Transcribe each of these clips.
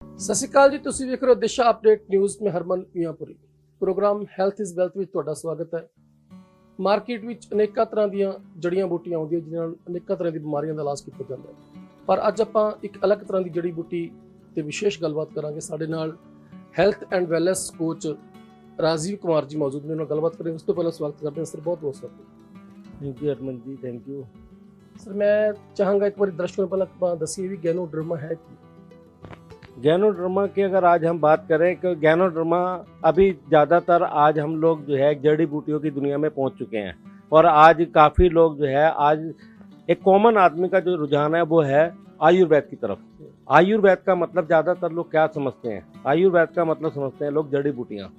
ਸਤਿ ਸ਼੍ਰੀ ਅਕਾਲ ਜੀ, ਤੁਸੀਂ ਵੇਖ ਰਹੇ ਹੋ ਦਿਸ਼ਾ ਅਪਡੇਟ ਨਿਊਜ਼। ਮੈਂ ਹਰਮਨ ਮੀਆਂਪੁਰੀ। ਪ੍ਰੋਗਰਾਮ ਹੈਲਥ ਇਜ਼ ਵੈਲਥ ਵਿੱਚ ਤੁਹਾਡਾ ਸਵਾਗਤ ਹੈ। ਮਾਰਕੀਟ ਵਿੱਚ ਅਨੇਕਾਂ ਤਰ੍ਹਾਂ ਦੀਆਂ ਜੜੀਆਂ ਬੂਟੀਆਂ ਆਉਂਦੀਆਂ ਜਿਨ੍ਹਾਂ ਨਾਲ ਅਨੇਕਾਂ ਤਰ੍ਹਾਂ ਦੀ ਬਿਮਾਰੀਆਂ ਦਾ ਇਲਾਜ ਕੀਤਾ ਜਾਂਦਾ ਹੈ, ਪਰ ਅੱਜ ਆਪਾਂ ਇੱਕ ਅਲੱਗ ਤਰ੍ਹਾਂ ਦੀ ਜੜੀ ਬੂਟੀ ਤੇ ਵਿਸ਼ੇਸ਼ ਗੱਲਬਾਤ ਕਰਾਂਗੇ। ਸਾਡੇ ਨਾਲ health and wellness coach Rajiv Kumar ਜੀ ਮੌਜੂਦ ਨੇ, ਉਹਨਾਂ ਨਾਲ ਗੱਲਬਾਤ ਕਰਾਂਗੇ। ਉਸ ਤੋਂ ਪਹਿਲਾਂ ਸਵਾਗਤ ਕਰਦੇ ਹਾਂ ਸਰ, ਬਹੁਤ ਬਹੁਤ ਸਵਾਗਤ। Thank you Harman ji, thank you. Sir ਮੈਂ ਚਾਹਾਂਗਾ ਇੱਕ ਵਾਰੀ ਦਰਸ਼ਕਾਂ ਨੂੰ ਪਹਿਲਾਂ ਆਪਾਂ ਦੱਸੀਏ ਵੀ ਗੈਨੋਡਰਮਾ ਹੈ ਕੀ। गैनोडर्मा की अगर आज हम बात करें कि गैनोडर्मा अभी ज़्यादातर आज हम लोग जो है जड़ी बूटियों की दुनिया में पहुंच चुके हैं, और आज काफ़ी लोग जो है आज एक कॉमन आदमी का जो रुझान है वो है आयुर्वेद की तरफ। आयुर्वेद का मतलब ज़्यादातर लोग क्या समझते हैं? आयुर्वेद का मतलब समझते हैं लोग जड़ी बूटियाँ।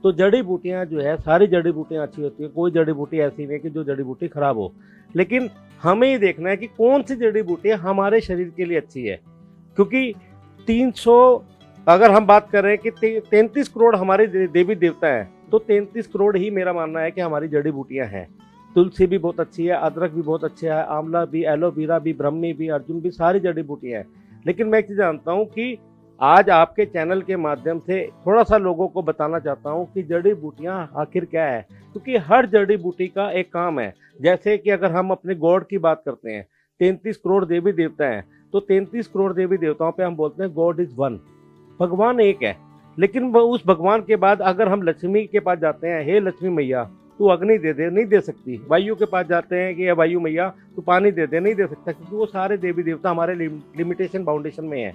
तो जड़ी बूटियाँ जो है, सारी जड़ी बूटियाँ अच्छी होती है, कोई जड़ी बूटी ऐसी नहीं है कि जो जड़ी बूटी खराब हो, लेकिन हमें ये देखना है कि कौन सी जड़ी बूटी हमारे शरीर के लिए अच्छी है। क्योंकि 300 अगर हम बात करें कि 33 करोड़ हमारे देवी देवता हैं, तो 33 करोड़ ही मेरा मानना है कि हमारी जड़ी बूटियां हैं। तुलसी भी बहुत अच्छी है, अदरक भी बहुत अच्छे है, आंवला भी, एलोवेरा भी, ब्रह्मी भी, अर्जुन भी, सारी जड़ी बूटियां हैं। लेकिन मैं एक चीज़ जानता हूँ कि आज आपके चैनल के माध्यम से थोड़ा सा लोगों को बताना चाहता हूँ कि जड़ी बूटियाँ आखिर क्या है, क्योंकि हर जड़ी बूटी का एक काम है। जैसे कि अगर हम अपने गॉड की बात करते हैं, 33 करोड़ देवी देवता हैं, तो 33 करोड़ देवी देवताओं पे हम बोलते हैं गॉड इज वन, भगवान एक है। लेकिन उस भगवान के बाद अगर हम लक्ष्मी के पास जाते हैं, हे लक्ष्मी मैया तू अग्नि दे दे, नहीं दे सकती। वायु के पास जाते हैं कि वायु मैया तू पानी दे दे, नहीं दे सकता, क्योंकि वो सारे देवी देवता हमारे लिमिटेशन बाउंडेशन में है।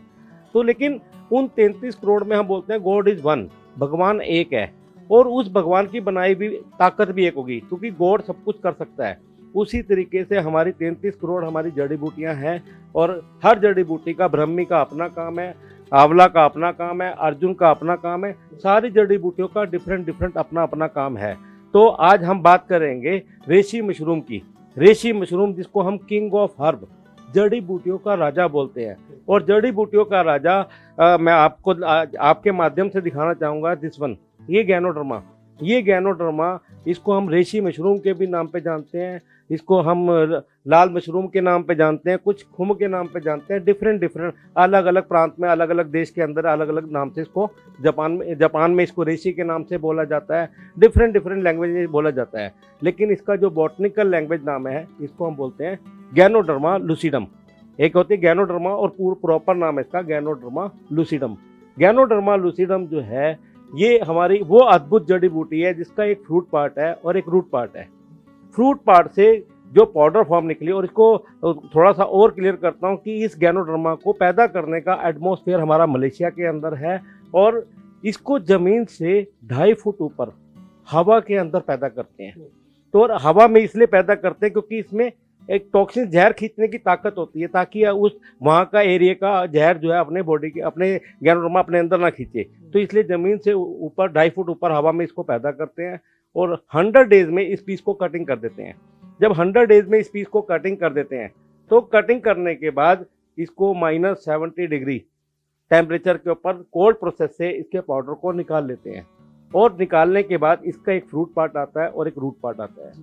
तो लेकिन उन 33 करोड़ में हम बोलते हैं गॉड इज वन, भगवान एक है, और उस भगवान की बनाई भी ताकत भी एक होगी, क्योंकि गॉड सब कुछ कर सकता है। उसी तरीके से हमारी 33 करोड़ हमारी जड़ी बूटियां हैं, और हर जड़ी बूटी का, ब्रह्मी का अपना काम है, आंवला का अपना काम है, अर्जुन का अपना काम है, सारी जड़ी बूटियों का डिफरेंट अपना अपना काम है। तो आज हम बात करेंगे रेशी मशरूम की। रेशी मशरूम, जिसको हम किंग ऑफ हर्ब, जड़ी बूटियों का राजा बोलते हैं। और जड़ी बूटियों का राजा मैं आपको आपके माध्यम से दिखाना चाहूँगा। दिस वन, ये गैनोडर्मा, ये गैनोडर्मा, इसको हम रेशी मशरूम के भी नाम पे जानते हैं, इसको हम लाल मशरूम के नाम पे जानते हैं, कुछ खुम के नाम पे जानते हैं। डिफरेंट अलग अलग प्रांत में, अलग अलग देश के अंदर अलग अलग नाम से इसको, जापान में इसको रेशी के नाम से बोला जाता है, डिफरेंट लैंग्वेज में बोला जाता है। लेकिन इसका जो बॉटनिकल लैंग्वेज नाम है, इसको हम बोलते हैं गैनोडर्मा लूसिडम। एक होती है गैनोडर्मा, और प्रॉपर नाम है इसका गैनोडर्मा लूसिडम। गैनोडर्मा लूसिडम जो है, ये हमारी वो अद्भुत जड़ी बूटी है जिसका एक फ्रूट पार्ट है और एक रूट पार्ट है। फ्रूट पार्ट से जो पाउडर फॉर्म निकली, और इसको थोड़ा सा और क्लियर करता हूँ कि इस गैनोडर्मा को पैदा करने का एटमॉस्फेयर हमारा मलेशिया के अंदर है, और इसको ज़मीन से 2.5 फुट ऊपर हवा के अंदर पैदा करते हैं। तो और हवा में इसलिए पैदा करते हैं क्योंकि इसमें एक टॉक्सिन, जहर खींचने की ताकत होती है, ताकि उस वहाँ का एरिया का जहर जो है अपने बॉडी के, अपने गैनोडर्मा अपने अंदर ना खींचे। तो इसलिए ज़मीन से ऊपर 2.5 फुट ऊपर हवा में इसको पैदा करते हैं, और 100 डेज में इस पीस को कटिंग कर देते हैं। जब 100 डेज में इस पीस को कटिंग कर देते हैं, तो कटिंग करने के बाद इसको -70 डिग्री टेम्परेचर के ऊपर कोल्ड प्रोसेस से इसके पाउडर को निकाल लेते हैं। और निकालने के बाद इसका एक फ्रूट पार्ट आता है और एक रूट पार्ट आता है।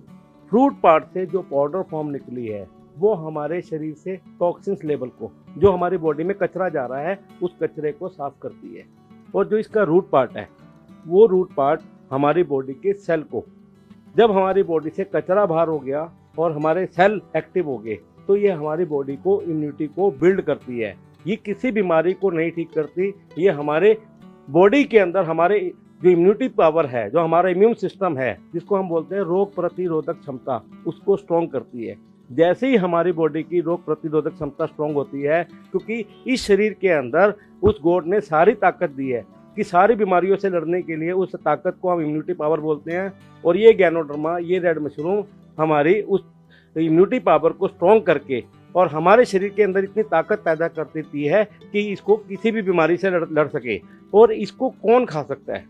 फ्रूट पार्ट से जो पाउडर फॉर्म निकली है, वो हमारे शरीर से टॉक्सिन्स लेवल को, जो हमारी बॉडी में कचरा जा रहा है, उस कचरे को साफ करती है। और जो इसका रूट पार्ट है, वो रूट पार्ट हमारी बॉडी के सेल को, जब हमारी बॉडी से कचरा बाहर हो गया और हमारे सेल एक्टिव हो गए, तो ये हमारी बॉडी को, इम्यूनिटी को बिल्ड करती है। ये किसी बीमारी को नहीं ठीक करती, ये हमारे बॉडी के अंदर हमारे जो इम्यूनिटी पावर है, जो हमारा इम्यून सिस्टम है, जिसको हम बोलते हैं रोग प्रतिरोधक क्षमता, उसको स्ट्रॉन्ग करती है। जैसे ही हमारी बॉडी की रोग प्रतिरोधक क्षमता स्ट्रॉन्ग होती है, क्योंकि इस शरीर के अंदर उस गॉड ने सारी ताकत दी है कि सारी बीमारियों से लड़ने के लिए, उस ताकत को हम इम्यूनिटी पावर बोलते हैं। और ये गैनोडर्मा, ये रेड मशरूम हमारी उस इम्यूनिटी पावर को स्ट्रॉन्ग करके और हमारे शरीर के अंदर इतनी ताकत पैदा कर देती है कि इसको किसी भी बीमारी से लड़ सके। और इसको कौन खा सकता है?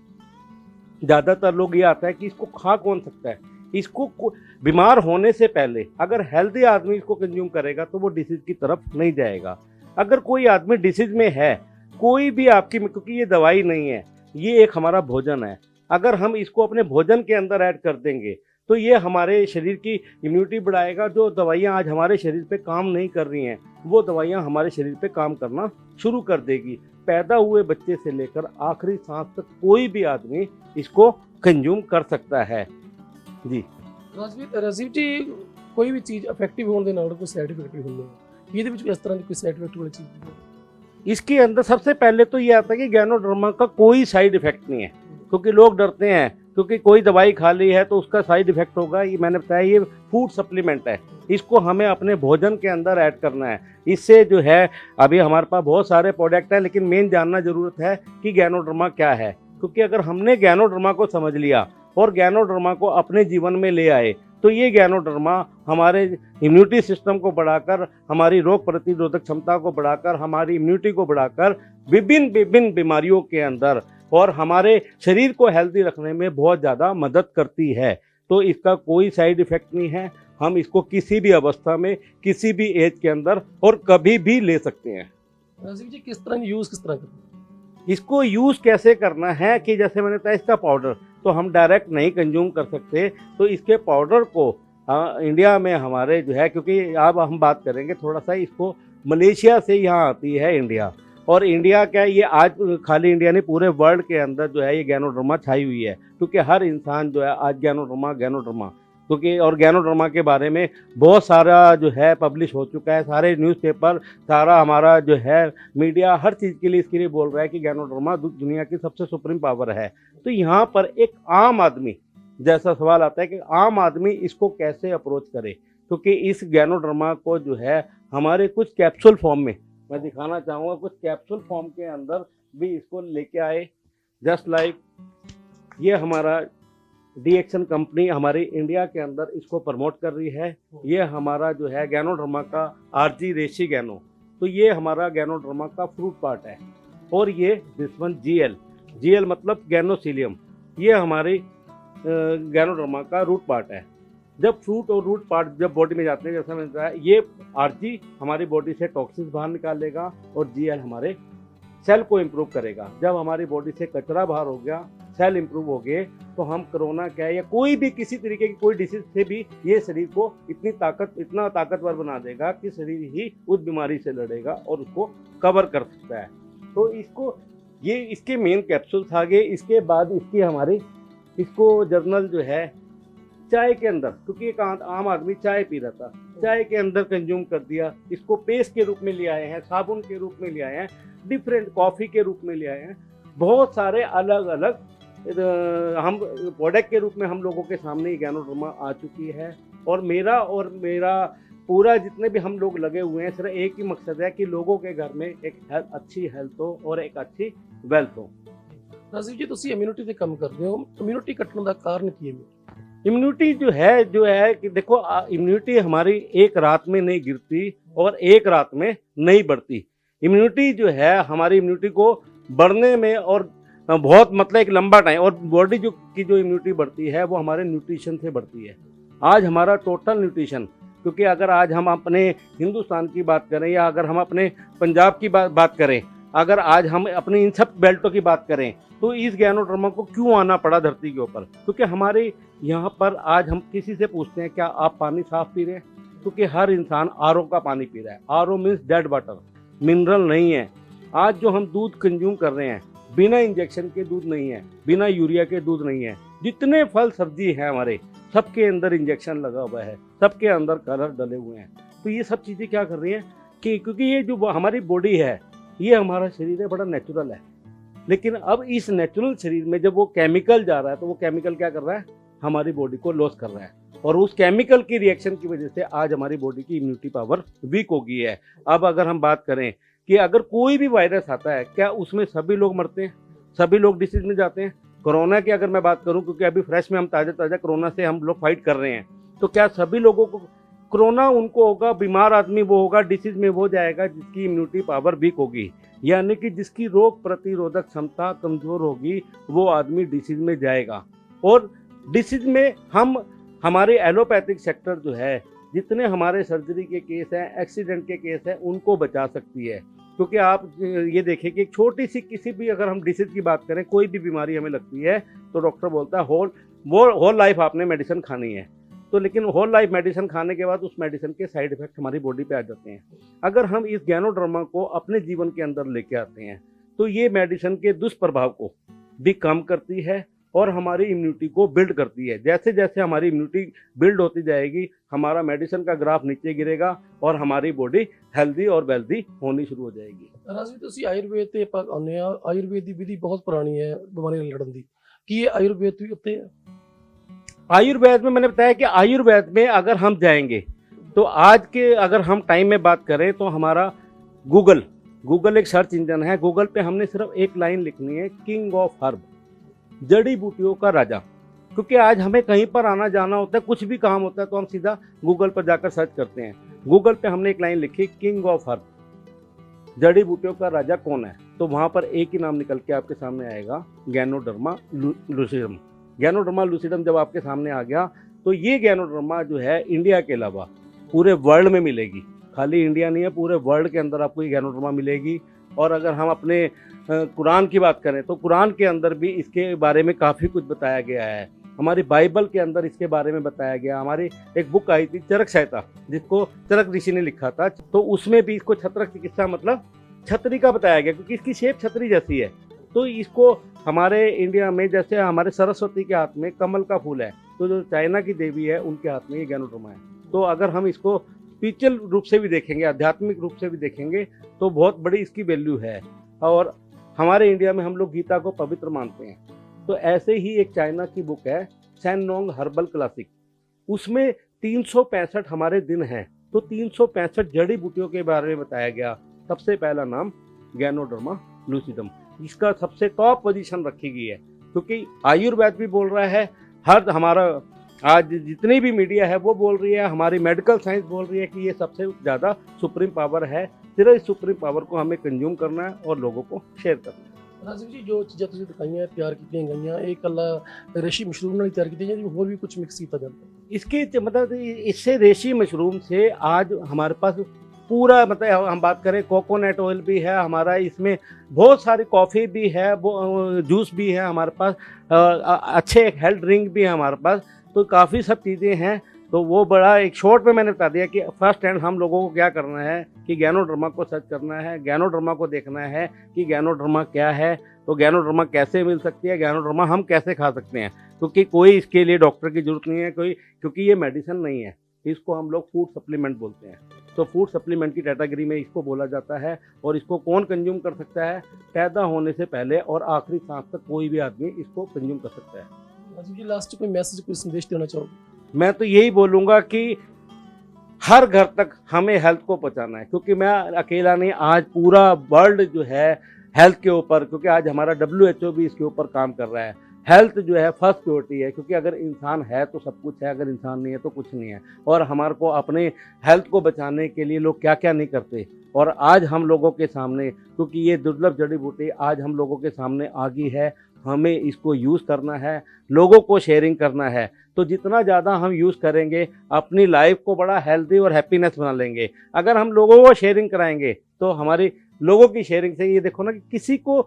ज़्यादातर लोग ये आता है कि इसको खा कौन सकता है। इसको बीमार होने से पहले अगर हेल्दी आदमी इसको कंज्यूम करेगा तो वो डिसीज की तरफ नहीं जाएगा। अगर कोई आदमी डिसीज में है, कोई भी आपकी, क्योंकि ये दवाई नहीं है, ये एक हमारा भोजन है, अगर हम इसको अपने भोजन के अंदर ऐड कर देंगे तो ये हमारे शरीर की इम्यूनिटी बढ़ाएगा। जो दवाइयाँ आज हमारे शरीर पे काम नहीं कर रही हैं वो दवाइयाँ हमारे शरीर पे काम करना शुरू कर देगी। पैदा हुए बच्चे से लेकर आखिरी सांस तक कोई भी आदमी इसको कंज्यूम कर सकता है जी। ਰਾਜਵੀਰ ਜੀ ਕੋਈ ਵੀ ਚੀਜ਼ ਇਫੈਕਟਿਵ ਹੋਣ ਦੇ ਨਾਲ ਕੋਈ ਸਾਈਡ ਇਫੈਕਟ ਵੀ ਹੁੰਦੇ ਆ, ਇਹਦੇ ਵਿੱਚ ਇਸ ਤਰ੍ਹਾਂ ਦੀ ਕੋਈ ਸਾਈਡ ਇਫੈਕਟ ਵਾਲੀ ਚੀਜ਼ ਨਹੀਂ ਹੈ? इसके अंदर सबसे पहले तो ये आता है कि गैनोडर्मा का कोई साइड इफेक्ट नहीं है, क्योंकि लोग डरते हैं क्योंकि कोई दवाई खा ली है तो उसका साइड इफेक्ट होगा। ये मैंने बताया ये फूड सप्लीमेंट है, इसको हमें अपने भोजन के अंदर ऐड करना है। इससे जो है अभी हमारे पास बहुत सारे प्रोडक्ट हैं, लेकिन मेन जानना जरूरत है कि गैनोडर्मा क्या है। क्योंकि अगर हमने गैनोडर्मा को समझ लिया और गैनोडर्मा को अपने जीवन में ले आए तो ये गैनोडर्मा हमारे इम्यूनिटी सिस्टम को बढ़ाकर, हमारी रोग प्रतिरोधक क्षमता को बढ़ाकर, हमारी इम्यूनिटी को बढ़ाकर विभिन्न विभिन्न बीमारियों के अंदर और हमारे शरीर को हेल्दी रखने में बहुत ज़्यादा मदद करती है। तो इसका कोई साइड इफ़ेक्ट नहीं है, हम इसको किसी भी अवस्था में, किसी भी एज के अंदर और कभी भी ले सकते हैं। राजीव जी किस तरह यूज़ किस तरह करते हैं? इसको यूज़ कैसे करना है कि जैसे मैंने बताया इसका पाउडर तो हम डायरेक्ट नहीं कंज्यूम कर सकते, तो इसके पाउडर को इंडिया में हमारे जो है, क्योंकि अब हम बात करेंगे थोड़ा सा, इसको मलेशिया से यहाँ आती है इंडिया। और इंडिया क्या है, ये आज खाली इंडिया नहीं पूरे वर्ल्ड के अंदर जो है ये गैनोडर्मा छाई हुई है, क्योंकि हर इंसान जो है आज गैनोडर्मा क्योंकि और गैनोडर्मा के बारे में बहुत सारा जो है पब्लिश हो चुका है, सारे न्यूज़पेपर, सारा हमारा जो है मीडिया हर चीज़ के लिए इसके लिए बोल रहा है कि गैनोडर्मा दुनिया की सबसे सुप्रीम पावर है। तो यहाँ पर एक आम आदमी जैसा सवाल आता है कि आम आदमी इसको कैसे अप्रोच करे, क्योंकि इस गैनोडर्मा को जो है हमारे कुछ कैप्सूल फॉर्म में मैं दिखाना चाहूँगा, कुछ कैप्सूल फॉर्म के अंदर भी इसको लेके आए। जस्ट लाइक ये हमारा डीएक्शन कंपनी हमारी इंडिया के अंदर इसको प्रमोट कर रही है। ये हमारा जो है गैनोडर्मा का आरजी रेशी गैनो, तो ये हमारा गैनोडर्मा का फ्रूट पार्ट है। और ये दिस वन जीएल मतलब गैनोसिलियम, ये हमारी गैनोडर्मा का रूट पार्ट है। जब फ्रूट और रूट पार्ट जब बॉडी में जाते हैं, जैसा मैंने बताया, ये आरजी हमारी बॉडी से टॉक्सिन्स बाहर निकालेगा और जीएल हमारे सेल को इम्प्रूव करेगा। जब हमारी बॉडी से कचरा बाहर हो गया, सेल इम्प्रूव हो गए, तो हम कोरोना क्या है या कोई भी किसी तरीके की कोई डिसीज से भी ये शरीर को इतना ताकतवर बना देगा कि शरीर ही उस बीमारी से लड़ेगा और उसको कवर कर सकता है। तो ये इसके मेन कैप्सूल्स आ गए। इसके बाद इसको जर्नल जो है चाय के अंदर, क्योंकि एक आम आदमी चाय पी रहा था, चाय के अंदर कंज्यूम कर दिया, इसको पेस्ट के रूप में ले आए हैं, साबुन के रूप में ले आए हैं, डिफरेंट कॉफ़ी के रूप में ले आए हैं, बहुत सारे अलग अलग हम प्रोडक्ट के रूप में हम लोगों के सामने ये गैनोडर्मा आ चुकी है। और मेरा पूरा जितने भी हम लोग लगे हुए हैं, सिर्फ एक ही मकसद है कि लोगों के घर में एक अच्छी हेल्थ हो और एक अच्छी वेल्थ हो। राजीव जी ਤੁਸੀਂ ਇਮਿਊਨਿਟੀ ਤੇ ਕੰਮ ਕਰਦੇ ਹੋ, ਇਮਿਊਨਿਟੀ ਘਟਣ ਦਾ ਕਾਰਨ ਕੀ ਹੈ? इम्यूनिटी जो है कि देखो इम्यूनिटी हमारी एक रात में नहीं गिरती और एक रात में नहीं बढ़ती। इम्यूनिटी जो है हमारी इम्यूनिटी को बढ़ने में और बहुत मतलब एक लंबा टाइम, और बॉडी की जो इम्यूनिटी बढ़ती है वो हमारे न्यूट्रिशन से बढ़ती है। आज हमारा टोटल न्यूट्रिशन, क्योंकि अगर आज हम अपने हिंदुस्तान की बात करें या अगर हम अपने पंजाब की बात करें, अगर आज हम अपनी इन सब बेल्टों की बात करें, तो इस गैनोडर्मा को क्यों आना पड़ा धरती के ऊपर? क्योंकि हमारे यहाँ पर आज हम किसी से पूछते हैं क्या आप पानी साफ पी रहे हैं, क्योंकि हर इंसान आरओ का पानी पी रहा है। RO means dead water, mineral नहीं है। आज जो हम दूध कंज्यूम कर रहे हैं बिना इंजेक्शन के दूध नहीं है, बिना यूरिया के दूध नहीं है। जितने फल सब्जी हैं हमारे, सबके अंदर इंजेक्शन लगा हुआ है, सबके अंदर कलर डले हुए हैं। तो ये सब चीज़ें क्या कर रही हैं कि क्योंकि ये जो हमारी बॉडी है, ये हमारा शरीर है, बड़ा नेचुरल है, लेकिन अब इस नेचुरल शरीर में जब वो केमिकल जा रहा है, तो वो केमिकल क्या कर रहा है, हमारी बॉडी को लॉस कर रहा है। और उस केमिकल की रिएक्शन की वजह से आज हमारी बॉडी की इम्यूनिटी पावर वीक हो गई है। अब अगर हम बात करें कि अगर कोई भी वायरस आता है, क्या उसमें सभी लोग मरते हैं, सभी लोग डिसीज में जाते हैं? कोरोना की अगर मैं बात करूं, क्योंकि अभी फ्रेश में हम ताज़ा कोरोना से हम लोग फाइट कर रहे हैं, तो क्या सभी लोगों को कोरोना उनको होगा? बीमार आदमी वो होगा, डिसीज में वो जाएगा जिसकी इम्यूनिटी पावर वीक होगी, यानी कि जिसकी रोग प्रतिरोधक क्षमता कमज़ोर होगी, वो आदमी डिसीज में जाएगा। और डिसीज में हमारे एलोपैथिक सेक्टर जो है, जितने हमारे सर्जरी के केस हैं, एक्सीडेंट के केस हैं, उनको बचा सकती है। क्योंकि आप ये देखें कि छोटी सी किसी भी अगर हम डिसीज की बात करें, कोई भी बीमारी हमें लगती है, तो डॉक्टर बोलता है होल वो होल लाइफ आपने मेडिसिन खानी है। तो लेकिन होल लाइफ मेडिसिन खाने के बाद उस मेडिसिन के साइड इफेक्ट हमारी बॉडी पे आ जाते हैं। अगर हम इस गैनोडर्मा को अपने जीवन के अंदर लेके आते हैं तो ये मेडिसिन के दुष्प्रभाव को भी कम करती है और हमारी इम्यूनिटी को बिल्ड करती है। जैसे जैसे हमारी इम्यूनिटी बिल्ड होती जाएगी, हमारा मेडिसिन का ग्राफ नीचे गिरेगा और हमारी बॉडी हेल्दी और वेल्दी होनी शुरू हो जाएगी। ਰਾਜੀ ਤੁਸੀਂ ਆਯੁਰਵੇਦ ਤੇ ਆਪਾਂ ਆਉਂਦੇ ਆ, ਆਯੁਰਵੇਦ ਦੀ ਵਿਧੀ ਬਹੁਤ ਪੁਰਾਣੀ ਹੈ ਬਿਮਾਰੀਆਂ ਨਾਲ ਲੜਨ ਦੀ। ਕੀ ਇਹ ਆਯੁर्वेद ਵੀ ਉੱਤੇ ਹੈ? आयुर्वेद में मैंने बताया कि आयुर्वेद में अगर हम जाएंगे तो आज के अगर हम टाइम में बात करें तो हमारा गूगल एक सर्च इंजन है। गूगल पे हमने सिर्फ एक लाइन लिखनी है, किंग ऑफ हर्ब, जड़ी बूटियों का राजा। क्योंकि आज हमें कहीं पर आना जाना होता है, कुछ भी काम होता है तो हम सीधा गूगल पर जाकर सर्च करते हैं। गूगल पे हमने एक लाइन लिखी, किंग ऑफ हर्ब, जड़ी बूटियों का राजा कौन है, तो वहाँ पर एक ही नाम निकल के आपके सामने आएगा, गैनोडर्मा लूसिडम। गैनोडर्मा लूसिडम जब आपके सामने आ गया तो ये गैनोडर्मा जो है इंडिया के अलावा पूरे वर्ल्ड में मिलेगी। खाली इंडिया नहीं है, पूरे वर्ल्ड के अंदर आपको ये गैनोडर्मा मिलेगी। और अगर हम अपने कुरान की बात करें तो कुरान के अंदर भी इसके बारे में काफ़ी कुछ बताया गया है। हमारी बाइबल के अंदर इसके बारे में बताया गया। हमारी एक बुक आई थी चरक संहिता, जिसको चरक ऋषि ने लिखा था, तो उसमें भी इसको छत्रक चिकित्सा मतलब छतरी का बताया गया, क्योंकि इसकी शेप छतरी जैसी है। तो इसको हमारे इंडिया में जैसे हमारे सरस्वती के हाथ में कमल का फूल है, तो जो चाइना की देवी है उनके हाथ में ये गैनोडर्मा है। तो अगर हम इसको स्पिरिचुअल रूप से भी देखेंगे, आध्यात्मिक रूप से भी देखेंगे तो बहुत बड़ी इसकी वैल्यू है। और हमारे इंडिया में हम लोग गीता को पवित्र मानते हैं। तो ऐसे ही एक चाइना की बुक है सैनोंग हर्बल क्लासिक, उसमें 365 हमारे दिन हैं। तो 365 जड़ी बूटियों के बारे में बताया गया। सबसे पहला नाम गैनोडर्मा लूसिडम, इसका सबसे टॉप पोजीशन रखी गई है। क्योंकि आयुर्वेद भी बोल रहा है, हर हमारा आज जितनी भी मीडिया है वो बोल रही है, हमारी मेडिकल साइंस बोल रही है कि ये सबसे ज़्यादा सुप्रीम पावर है। सिर्फ इस सुप्रीम पावर को हमें कंज्यूम करना है और लोगों को शेयर करना है। ਰਾਜੀਵ ਜੀ, ਜੋ ਚੀਜ਼ਾਂ ਤੁਸੀਂ ਦਿਖਾਈਆਂ ਤਿਆਰ ਕੀਤੀਆਂ ਗਈਆਂ, ਇਹ ਇਕੱਲਾ ਰੇਸ਼ੀ ਮਸ਼ਰੂਮ ਨਾਲ ਹੀ ਤਿਆਰ ਕੀਤੀਆਂ ਜਾਂ ਹੋਰ ਵੀ ਕੁਝ ਮਿਕਸ ਕੀਤਾ ਜਾਂਦਾ? इसके मतलब इससे रेशी मशरूम से आज हमारे पास पूरा मतलब हम बात करें कोकोनट ऑयल भी है हमारा, इसमें बहुत सारी कॉफ़ी भी है, वो जूस भी है हमारे पास, अच्छे हेल्थ ड्रिंक भी है हमारे पास। तो काफ़ी सब चीज़ें हैं। तो वो बड़ा एक शॉर्ट में मैंने बता दिया कि फर्स्ट हैंड हम लोगों को क्या करना है कि गैनोडर्मा को सर्च करना है, गैनोडर्मा को देखना है कि गैनोडर्मा क्या है, तो गैनोडर्मा कैसे मिल सकती है, गैनोडर्मा हम कैसे खा सकते हैं। क्योंकि कोई इसके लिए डॉक्टर की जरूरत नहीं है कोई, क्योंकि ये मेडिसिन नहीं है, इसको हम लोग फूड सप्लीमेंट बोलते हैं। तो फूड सप्लीमेंट की कैटेगरी में इसको बोला जाता है। और इसको कौन कंज्यूम कर सकता है? पैदा होने से पहले और आखिरी सांस तक कोई भी आदमी इसको कंज्यूम कर सकता है। ਰਾਜੀਵ ਜੀ, ਲਾਸਟ कोई मैसेज, कोई संदेश देना चाहोगे? मैं तो यही बोलूँगा कि हर घर तक हमें हेल्थ को पहुँचाना है। क्योंकि मैं अकेला नहीं, आज पूरा वर्ल्ड जो है हेल्थ के ऊपर, क्योंकि आज हमारा WHO भी इसके ऊपर काम कर रहा है। हेल्थ जो है फर्स्ट प्रायोरिटी है, क्योंकि अगर इंसान है तो सब कुछ है, अगर इंसान नहीं है तो कुछ नहीं है। और हमारे को अपने हेल्थ को बचाने के लिए लोग क्या क्या नहीं करते। और आज हम लोगों के सामने, क्योंकि ये दुर्लभ जड़ी बूटी आज हम लोगों के सामने आ गई है, हमें इसको यूज़ करना है, लोगों को शेयरिंग करना है। तो जितना ज़्यादा हम यूज़ करेंगे अपनी लाइफ को बड़ा हेल्दी और हैप्पीनेस बना लेंगे। अगर हम लोगों को शेयरिंग कराएंगे तो हमारी लोगों की शेयरिंग से, ये देखो ना कि किसी को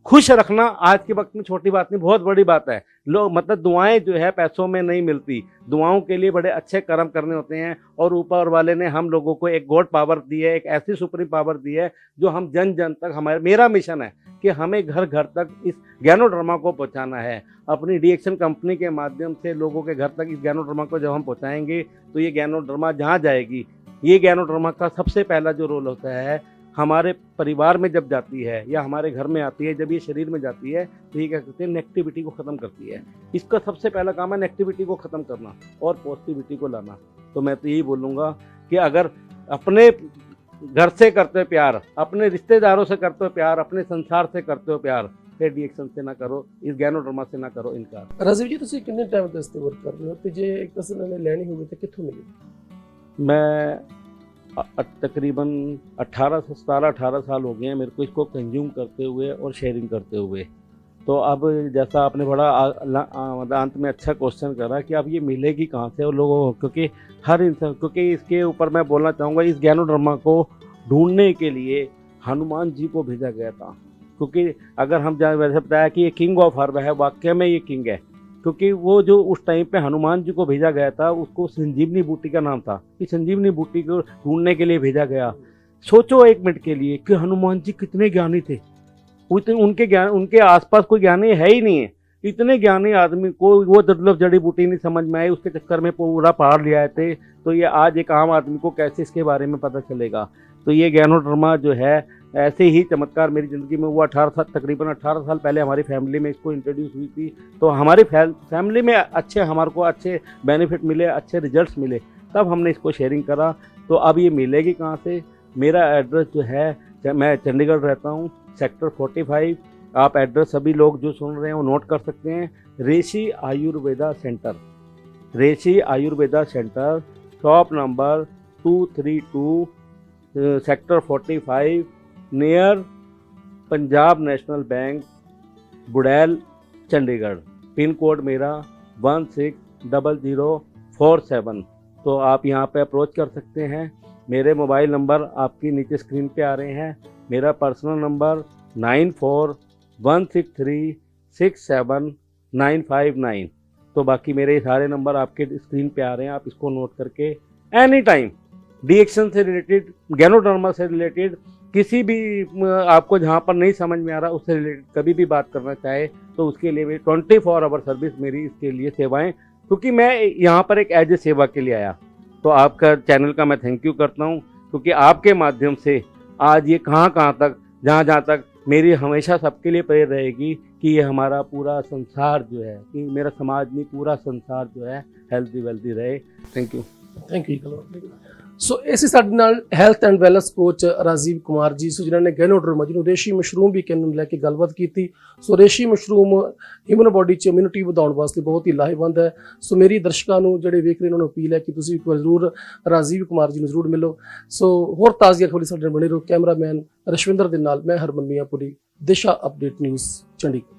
खुश रखना आज के वक्त में छोटी बात नहीं, बहुत बड़ी बात है। लोग मतलब दुआएं जो है पैसों में नहीं मिलती, दुआओं के लिए बड़े अच्छे कर्म करने होते हैं। और ऊपर वाले ने हम लोगों को एक गॉड पावर दी है, एक ऐसी सुप्रीम पावर दी है जो हम जन जन तक, हमारे मेरा मिशन है कि हमें घर घर तक इस गैनोडर्मा को पहुंचाना है। अपनी डीएक्शन कंपनी के माध्यम से लोगों के घर तक इस गैनोडर्मा को जब हम पहुंचाएंगे तो ये गैनोडर्मा जहाँ जाएगी, ये गैनोडर्मा का सबसे पहला जो रोल होता है, हमारे परिवार में जब जाती है या हमारे घर में आती है, जब ये शरीर में जाती है तो ये क्या करते हैं, नेगेटिविटी को ख़त्म करती है। इसका सबसे पहला काम है नेगेटिविटी को ख़त्म करना और पॉजिटिविटी को लाना। तो मैं तो यही बोलूँगा कि अगर अपने घर से करते हो प्यार, अपने रिश्तेदारों से करते हो प्यार, अपने संसार से करते हो प्यार, फिर डीएक्शन से ना करो, इस गैनोडर्मा से ना करो इनकार। ਰਾਜੀਵ ਜੀ, ਤੁਸੀਂ ਕਿੰਨੇ ਟਾਈਮ ਤੋਂ ਇਸ ਤੇ ਵਰਕ ਕਰ ਰਹੇ ਹੋ ਤੇ ਜੇ ਇੱਕ ਕਿਸੇ ਨੇ ਲੈਣੀ ਹੋਵੇ ਤਾਂ ਕਿੱਥੋਂ ਮਿਲੇਗੀ? मैं तकरीबन 18 साल हो गए हैं मेरे को इसको कंज्यूम करते हुए और शेयरिंग करते हुए। तो अब जैसा आपने बड़ा मतलब अंत में अच्छा क्वेश्चन करा कि अब ये मिलेगी कहाँ से और लोगों को, क्योंकि हर इंसान, क्योंकि इसके ऊपर मैं बोलना चाहूँगा, इस गैनोडर्मा को ढूंढने के लिए हनुमान जी को भेजा गया था। क्योंकि अगर हम वैसे बताया कि ये किंग ऑफ हर्ब है, वाकई में ये किंग है। क्योंकि वो जो उस टाइम पे हनुमान जी को भेजा गया था उसको संजीवनी बूटी का नाम था कि संजीवनी बूटी को ढूंढने के लिए भेजा गया। सोचो एक मिनट के लिए कि हनुमान जी कितने ज्ञानी थे, उनके ज्ञान, उनके आसपास कोई ज्ञानी है ही नहीं है। इतने ज्ञानी आदमी को वो दुर्लभ जड़ी बूटी नहीं समझ में आई, उसके चक्कर में पूरा पहाड़ ले आए थे। तो ये आज एक आम आदमी को कैसे इसके बारे में पता चलेगा। तो ये ज्ञानोडर्मा जो है ऐसे ही चमत्कार मेरी ज़िंदगी में हुआ। तकरीबन 18 साल पहले हमारी फैमिली में इसको इंट्रोड्यूस हुई थी। तो हमारी फैमिली में हमारे को अच्छे बेनिफिट मिले, अच्छे रिजल्ट्स मिले, तब हमने इसको शेयरिंग करा। तो अब ये मिलेगी कहाँ से? मेरा एड्रेस जो है, मैं चंडीगढ़ रहता हूँ, सेक्टर 45। आप एड्रेस सभी लोग जो सुन रहे हैं वो नोट कर सकते हैं। Rishi Ayurveda centre, Rishi Ayurveda centre, shop number 232, sector 45, near Punjab national bank, Burail, Chandigarh. Pin code मेरा 160047। तो आप यहाँ पे अप्रोच कर सकते हैं। मेरे मोबाइल नंबर आपकी नीचे स्क्रीन पे आ रहे हैं। मेरा पर्सनल नंबर 9416367959। तो बाकी मेरे सारे नंबर आपके स्क्रीन पे आ रहे हैं, आप इसको नोट करके एनी टाइम डिएक्शन से रिलेटेड, ज्ञानोडर्मा से रिलेटेड, किसी भी आपको जहाँ पर नहीं समझ में आ रहा उससे रिलेटेड कभी भी बात करना चाहे तो उसके लिए भी 24 आवर सर्विस मेरी इसके लिए सेवाएं, क्योंकि मैं यहाँ पर एक एज ए सेवा के लिए आया। तो आपका चैनल का मैं थैंक यू करता हूँ, क्योंकि आपके माध्यम से आज ये कहाँ तक, जहाँ तक मेरी हमेशा सबके लिए प्रेर रहेगी कि ये हमारा पूरा संसार जो है, कि मेरा समाज नहीं पूरा संसार जो है हेल्दी वेल्दी रहे। Thank you. Thank you. So ਇਸੇ ਸਾਡੇ ਨਾਲ health and wellness coach Rajiv Kumar ji, so ਜਿਨ੍ਹਾਂ ਨੇ ਗੈਨੋਡਰਮਾ ਜਿਹਨੂੰ ਰੇਸ਼ੀ ਮਸ਼ਰੂਮ ਵੀ ਕਹਿੰਦੇ ਨੂੰ ਲੈ ਕੇ ਗੱਲਬਾਤ ਕੀਤੀ। ਸੋ ਰੇਸ਼ੀ ਮਸ਼ਰੂਮ ਹਿਊਮਨ ਬੋਡੀ 'ਚ ਇਮਿਊਨਿਟੀ ਵਧਾਉਣ ਵਾਸਤੇ ਬਹੁਤ ਹੀ ਲਾਹੇਵੰਦ ਹੈ। ਸੋ ਮੇਰੀ ਦਰਸ਼ਕਾਂ ਨੂੰ ਜਿਹੜੇ ਵੇਖ ਰਹੇ ਉਹਨਾਂ ਨੂੰ ਅਪੀਲ ਹੈ ਕਿ ਤੁਸੀਂ ਇੱਕ ਵਾਰ ਜ਼ਰੂਰ ਰਾਜੀਵ ਕੁਮਾਰ ਜੀ ਨੂੰ ਜ਼ਰੂਰ ਮਿਲੋ। ਸੋ ਹੋਰ ਤਾਜ਼ੀਆਂ ਖਬਰਾਂ ਸਾਡੇ ਨਾਲ ਬਣੇ ਰਹੋ। ਕੈਮਰਾਮੈਨ ਰਸ਼ਵਿੰਦਰ ਦੇ ਨਾਲ ਮੈਂ ਹਰਮਨ ਮੀਆਂਪੁਰੀ, ਦਿਸ਼ਾ ਅਪਡੇਟ ਨਿਊਜ਼, ਚੰਡੀਗੜ੍ਹ।